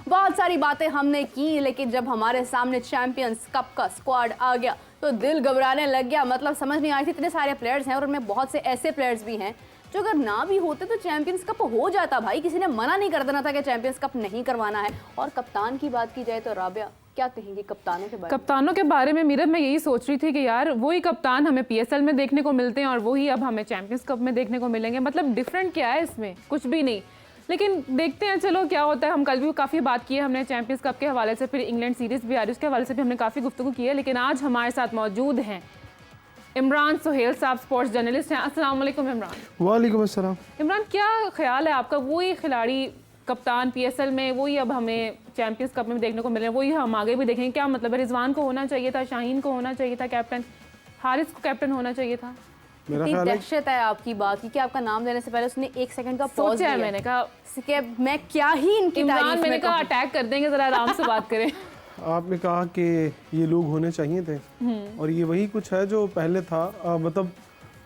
बहुत सारी बातें हमने की, लेकिन जब हमारे सामने चैंपियंस कप का स्क्वाड आ गया तो दिल घबराने लग गया। मतलब समझ नहीं आई थी, इतने सारे प्लेयर्स हैं और उनमें बहुत से ऐसे प्लेयर्स भी हैं जो अगर ना भी होते तो चैंपियंस कप हो जाता भाई। किसी ने मना नहीं कर देना था कि चैंपियंस कप नहीं करवाना है। और कप्तान की बात की जाए तो राबिया क्या कहेंगी कप्तानों के बारे में? कप्तानों के बारे में मीरब मैं यही सोच रही थी कि यार वही कप्तान हमें पीएसएल में देखने को मिलते हैं और वही अब हमें चैंपियंस कप में देखने को मिलेंगे। मतलब डिफरेंट क्या है इसमें? कुछ भी नहीं। लेकिन देखते हैं चलो क्या होता है। हम कल भी काफ़ी बात की है हमने चैंपियंस कप के हवाले से, फिर इंग्लैंड सीरीज़ भी आ रही है उसके हवाले से भी हमने काफ़ी गुफ्तगू की है। लेकिन आज हमारे साथ मौजूद हैं इमरान सुहेल साहब, स्पोर्ट्स जर्नलिस्ट हैं। अस्सलाम वालेकुम इमरान। वालेकुम अस्सलाम। इमरान, क्या ख्याल है आपका, वही खिलाड़ी कप्तान पीएसएल में वही अब हमें चैंपियंस कप में देखने को मिले, वही हम आगे भी देखेंगे? क्या मतलब है? रिजवान को होना चाहिए था, शाहीन को होना चाहिए था कैप्टन, हारिस को कैप्टन होना चाहिए था? इतनी दहशत है आपकी बात की कि आपका नाम लेने से पहले उसने एक सेकंड का पॉज दिया। मैंने कहा कि मैं क्या ही इनकी तारीफ मैंने कहा अटैक कर देंगे, जरा आराम से बात करें। आपने कहा कि ये लोग होने चाहिए थे और ये वही कुछ है जो पहले था। मतलब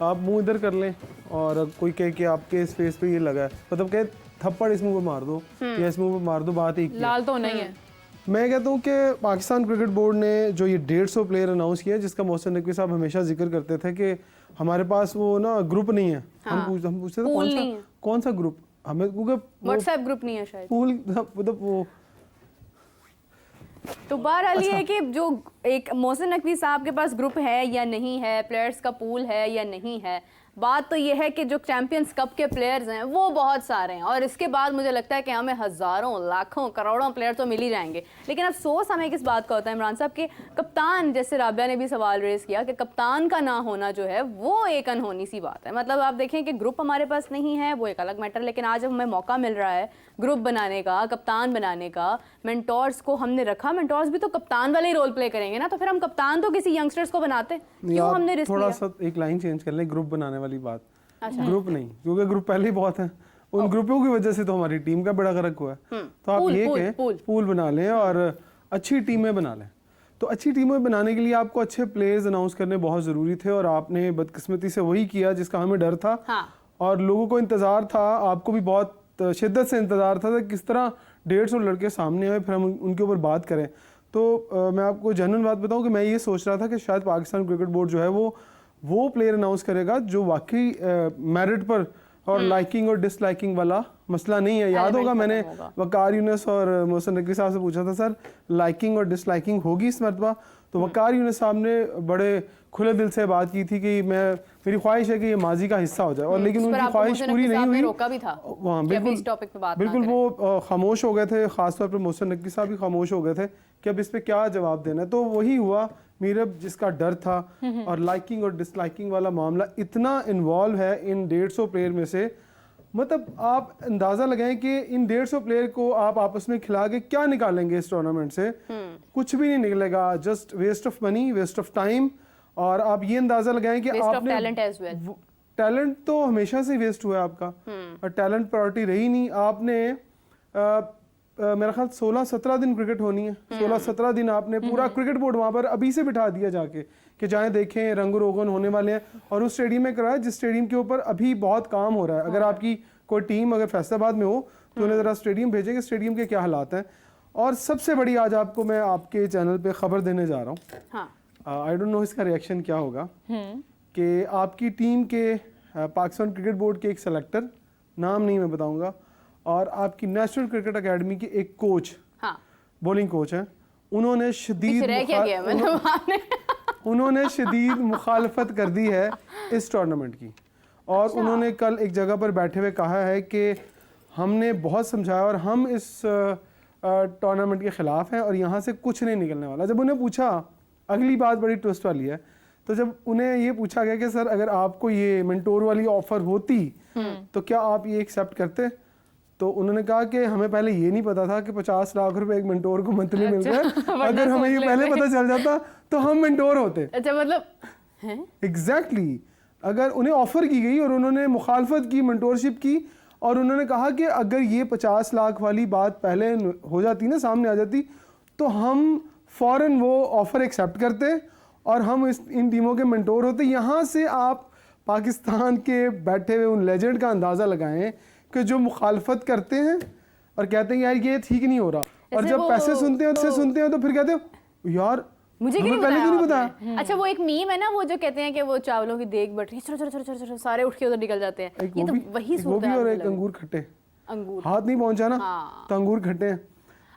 आप मुंह इधर कर लें और कोई कहे कि आपके इस फेस पे ये लगा है, मतलब कहे थप्पड़ इस मुंह पे मार दो या इस मुंह पे मार दो, बात एक लाल तो नहीं है। मैं कहता हूँ कि पाकिस्तान क्रिकेट बोर्ड ने जो ये 150 प्लेयर अनाउंस किया, जिसका मोहसिन नकवी साहब हमेशा जिक्र करते थे कि हमारे पास वो ना ग्रुप नहीं है। हाँ, हम पूछते थे कौन सा ग्रुप, हमें व्हाट्सएप ग्रुप नहीं है शायद, पूल मतलब वो। तो बहरहाल ये है कि जो एक मोहसिन नकवी साहब के पास ग्रुप है या नहीं है, प्लेयर्स का पूल है या नहीं है, बात तो ये है कि जो चैंपियंस कप के प्लेयर्स हैं वो बहुत सारे हैं और इसके बाद मुझे लगता है कि हमें हज़ारों लाखों करोड़ों प्लेयर तो मिल ही जाएंगे। लेकिन अफसोस हमें किस बात का होता है इमरान साहब के कप्तान, जैसे राबिया ने भी सवाल रेज़ किया कि कप्तान का ना होना जो है वो एक अनहोनी सी बात है। मतलब आप देखें कि ग्रुप हमारे पास नहीं है वो एक अलग मैटर, लेकिन आज हमें मौका मिल रहा है ग्रुप बनाने का, कप्तान बनाने का, मेंटोर्स को हमने रखा, मेंटोर्स भी तो कप्तान वाले ही रोल प्ले करेंगे ना, तो फिर हम कप्तान तो किसी यंगस्टर्स को बनाते, क्यों हमने रिस्क लिया? थोड़ा सा एक लाइन चेंज कर लें, ग्रुप बनाने वाली बात। अच्छा। ग्रुप नहीं, क्योंकि ग्रुप पहले ही बहुत है, उन ग्रुपों की वजह से तो हमारी टीम का बड़ा गर्क हुआ है। तो आप ये कहें पूल बना लें और अच्छी टीमें बना लें। तो अच्छी टीमें बनाने के लिए आपको अच्छे प्लेयर्स अनाउंस करने बहुत ज़रूरी थे और आपने बदकिस्मती से वही किया जिसका हमें डर था। हाँ। और लोगों को इंतज़ार था, आपको भी बहुत शिद्दत से इंतज़ार था किस तरह 150 लड़के सामने आए फिर हम उनके ऊपर बात करें। तो मैं आपको जेन्युइन बात बताऊं कि मैं ये सोच रहा था कि शायद पाकिस्तान क्रिकेट बोर्ड जो है वो प्लेयर अनाउंस करेगा जो वाकई मेरिट पर और लाइकिंग और डिसलाइकिंग वाला मसला नहीं है। याद होगा मैंने वकार यूनुस और मोहसिन नकवी साहब से पूछा था, सर लाइकिंग और डिसलाइकिंग होगी इस मरतबा? तो वकार यूनुस साहब ने बड़े खुले दिल से बात की थी कि मेरी ख्वाहिश है कि ये माजी का हिस्सा हो जाए, और लेकिन उनकी ख्वाहिश पूरी नहीं हुई। रोका भी था वहाँ बिल्कुल वो खामोश हो गए थे, खासतौर पर मोहसिन नकवी साहब भी खामोश हो गए थे कि अब इस पे क्या जवाब देना है। तो वही हुआ मीरब, जिसका डर था। और लाइकिंग और डिसलाइकिंग वाला मामला इतना इन्वॉल्व है इन 150 प्लेयर में से, मतलब आप अंदाजा लगाएं कि इन 150 प्लेयर को आप आपस में खिला के क्या निकालेंगे इस टूर्नामेंट से? कुछ भी नहीं निकलेगा, just waste of money, waste of time. और आप ये अंदाजा लगाएं कि आपने टैलेंट तो हमेशा से वेस्ट हुआ है आपका, और टैलेंट प्रायोरिटी रही नहीं। आपने मेरा ख्याल 16-17 दिन क्रिकेट होनी है, 16-17 दिन आपने पूरा क्रिकेट बोर्ड वहां पर अभी से बिठा दिया जाके कि जाएं देखें, रंग रोगन होने वाले हैं, और उस स्टेडियम में कराया जिस स्टेडियम के ऊपर अभी बहुत काम हो रहा है। अगर आपकी कोई टीम अगर फैसलाबाद में हो तो उन्हें जरा स्टेडियम भेजें कि स्टेडियम के क्या हालात हैं। और सबसे बड़ी आज आपको मैं आपके चैनल पे खबर देने जा रहा हूँ, आई डोंट नो इसका रिएक्शन क्या होगा, कि आपकी टीम के पाकिस्तान क्रिकेट बोर्ड के एक सेलेक्टर, नाम नहीं मैं बताऊंगा, और आपकी नेशनल क्रिकेट एकेडमी के एक कोच, बॉलिंग कोच हैं, उन्होंने शदीद मुखालफत कर दी है इस टूर्नामेंट की। और उन्होंने कल एक जगह पर बैठे हुए कहा है कि हमने बहुत समझाया और हम इस टूर्नामेंट के खिलाफ हैं और यहाँ से कुछ नहीं निकलने वाला। जब उन्हें पूछा, अगली बात बड़ी ट्विस्ट वाली है, तो जब उन्हें ये पूछा गया कि सर अगर आपको ये मेंटोर वाली ऑफर होती तो क्या आप ये एक्सेप्ट करते, तो उन्होंने कहा कि हमें पहले ये नहीं पता था कि 50 लाख रुपए एक मेंटोर को मंथली मिल रहा है। अगर हमें ये पहले पता चल जाता तो हम मेंटोर होते। अच्छा, मतलब एग्जैक्टली अगर उन्हें ऑफर की गई और उन्होंने मुखालफत की, मेंटोरशिप की, और उन्होंने कहा कि अगर ये 50 लाख वाली बात पहले हो जाती ना, सामने आ जाती, तो हम फौरन वो ऑफर एक्सेप्ट करते और हम इन टीमों के मेंटोर होते। यहाँ से आप पाकिस्तान के बैठे हुए उन लेजेंड का अंदाज़ा लगाएं कि जो मुखालफत करते हैं और कहते हैं यार ये ठीक नहीं हो रहा, और जैसे जब वो- पैसे सुनते हो तो फिर कहते हो यार मुझे क्यों हमें नहीं पहले क्यों नहीं बताया बताया। आपने? अच्छा वो एक मीम है ना वो जो कहते हैं कि वो चावलों की देग बढ़ रही है, चलो चलो चलो चलो चलो सारे उठ के उधर निकल जाते हैं। एक ये वो तो भी वही एक वो भी और एक सूरत अंगूर खट्टे, अंगूर। हाथ नहीं पहुंचा ना हाँ। तो अंगूर खट्टे हैं।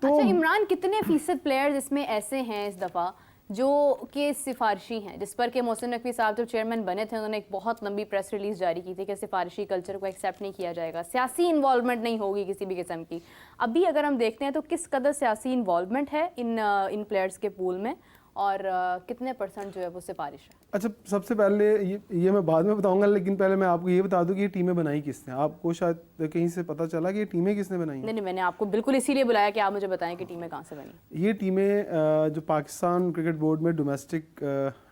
तो अच्छा इमरान, कितने फीसद प्लेयर्स इसमें ऐसे हैं इस दफ़ा जो कि सिफारिशी हैं, जिस पर कि मोहसिन नकवी साहब जब चेयरमैन बने थे उन्होंने एक बहुत लंबी प्रेस रिलीज जारी की थी कि सिफारिशी कल्चर को एक्सेप्ट नहीं किया जाएगा, सियासी इन्वॉल्वमेंट नहीं होगी किसी भी किस्म की। अभी अगर हम देखते हैं तो किस कदर सियासी इन्वॉल्वमेंट है इन प्लेयर्स के पूल में और कितने % जो है वो सिफारिश है? अच्छा सबसे पहले ये मैं बाद में बताऊंगा, लेकिन पहले मैं आपको ये बता दूं कि ये टीमें बनाई किसने। आपको शायद कहीं से पता चला कि ये टीमें किसने बनाई हैं? नहीं, मैंने आपको बिल्कुल इसीलिए बुलाया कि आप मुझे बताएं कि टीमें कहाँ से बनी। ये टीमें जो पाकिस्तान क्रिकेट बोर्ड में डोमेस्टिक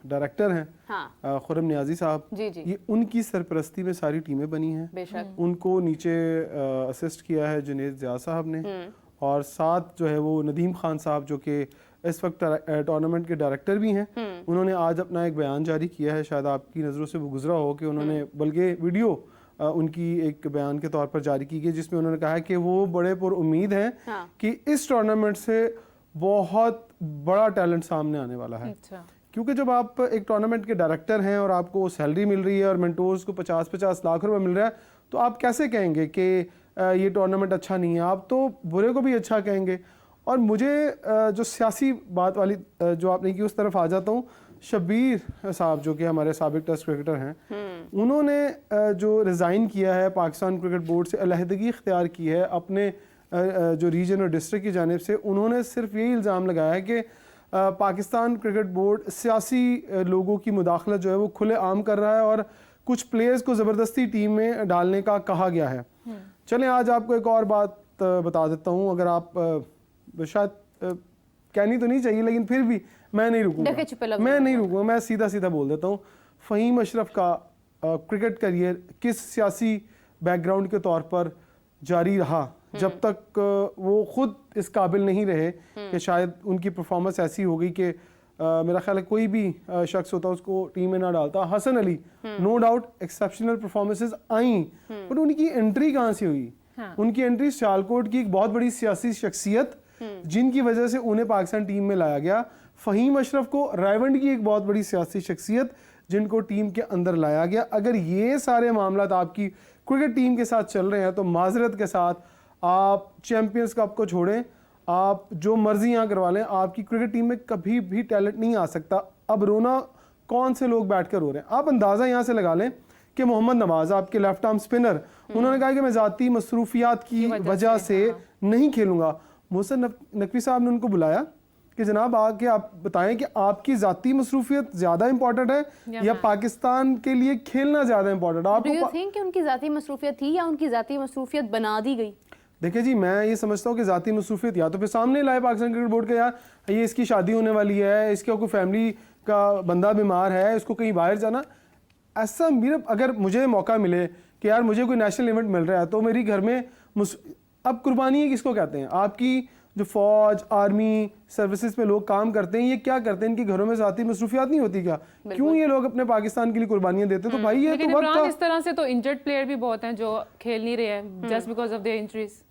डायरेक्टर हैं, हाँ खुरम नियाजी साहब, जी जी ये उनकी सरपरस्ती में सारी टीमें बनी हैं। बेशक। उनको नीचे असिस्ट किया है जुनेद ज़िया साहब ने, और साथ जो है वो नदीम खान साहब जो कि इस वक्त टूर्नामेंट के डायरेक्टर भी हैं, उन्होंने आज अपना एक बयान जारी किया है, शायद आपकी नज़रों से वो गुजरा हो कि उन्होंने बल्कि वीडियो उनकी एक बयान के तौर पर जारी की गई जिसमें उन्होंने कहा है कि वो बड़े पुरुम्मीद हैं हाँ। कि इस टूर्नामेंट से बहुत बड़ा टैलेंट सामने आने वाला है। अच्छा। क्योंकि जब आप एक टूर्नामेंट के डायरेक्टर हैं और आपको सैलरी मिल रही है और मेंटोर्स को 50-50 लाख रुपए मिल रहा है, तो आप कैसे कहेंगे कि ये टूर्नामेंट अच्छा नहीं है? आप तो बुरे को भी अच्छा कहेंगे। और मुझे जो सियासी बात वाली जो आपने की उस तरफ आ जाता हूँ। शब्बीर साहब जो कि हमारे साबिक टेस्ट क्रिकेटर हैं, उन्होंने जो रिज़ाइन किया है पाकिस्तान क्रिकेट बोर्ड से, अलहदगी इख्तियार की है अपने जो रीजन और डिस्ट्रिक्ट की जानिब से, उन्होंने सिर्फ यही इल्ज़ाम लगाया है कि पाकिस्तान क्रिकेट बोर्ड सियासी लोगों की मुदाखलत जो है वो खुले आम कर रहा है और कुछ प्लेयर्स को ज़बरदस्ती टीम में डालने का कहा गया है। चलें आज आपको एक और बात बता देता हूँ, अगर आप शायद कहनी तो नहीं चाहिए लेकिन फिर भी मैं नहीं रुकूंगा, मैं सीधा सीधा बोल देता हूँ। फ़हीम अशरफ का क्रिकेट करियर किस सियासी बैकग्राउंड के तौर पर जारी रहा जब तक वो खुद इस काबिल नहीं रहे कि शायद उनकी परफॉर्मेंस ऐसी हो गई कि मेरा ख्याल है कोई भी शख्स होता उसको टीम में ना डालता। Hasan Ali no doubt exceptional performances आई, पर उनकी एंट्री कहाँ से हुई? उनकी एंट्री सियालकोट की एक बहुत बड़ी सियासी शख्सियत जिनकी वजह से उन्हें पाकिस्तान टीम में लाया गया। फ़हीम अशरफ को रायवंड की एक बहुत बड़ी सियासी शख्सियत जिनको टीम के अंदर लाया गया। अगर ये सारे मामला आपकी क्रिकेट टीम के साथ चल रहे हैं तो माजरत के साथ आप चैंपियंस कप को छोड़ें, आप जो मर्जी यहाँ करवा लें, आपकी क्रिकेट टीम में कभी भी टैलेंट नहीं आ सकता। अब रोना कौन से लोग बैठ कर रो रहे हैं? आप अंदाज़ा यहाँ से लगा लें कि मोहम्मद नवाज आपके लेफ्ट आर्म स्पिनर, उन्होंने कहा कि मैं ज़ाती मसरूफियात की वजह से नहीं खेलूंगा। मोहसिन नकवी साहब ने उनको बुलाया कि जनाब आके आप बताएं कि आपकी ज़ाती मसरूफियत ज़्यादा इंपॉर्टेंट है या पाकिस्तान के लिए खेलना ज़्यादा इंपॉर्टेंट है? Do you think कि उनकी ज़ाती मसरूफियत थी या उनकी ज़ाती मसरूफियत बना दी गई? देखिए जी, मैं ये समझता हूँ कि ज़ाती मसरूफियत या तो फिर सामने लाए पाकिस्तान क्रिकेट बोर्ड के, यार ये इसकी शादी होने वाली है, इसका कोई फैमिली का बंदा बीमार है, इसको कहीं बाहर जाना। ऐसा मेरा अगर मुझे मौका मिले कि यार मुझे कोई नेशनल इवेंट मिल रहा है तो मेरी घर में अब कुर्बानी किसको कहते हैं? आपकी जो फौज आर्मी सर्विसेज में लोग काम करते हैं, ये क्या करते हैं? इनके घरों में ज़ाती मसरूफियात नहीं होती क्या? क्यों ये लोग अपने पाकिस्तान के लिए कुर्बानियां देते? तो भाई ये तो इस तरह से तो इंजर्ड प्लेयर भी बहुत हैं जो खेल नहीं रहे हैं just because of their injuries.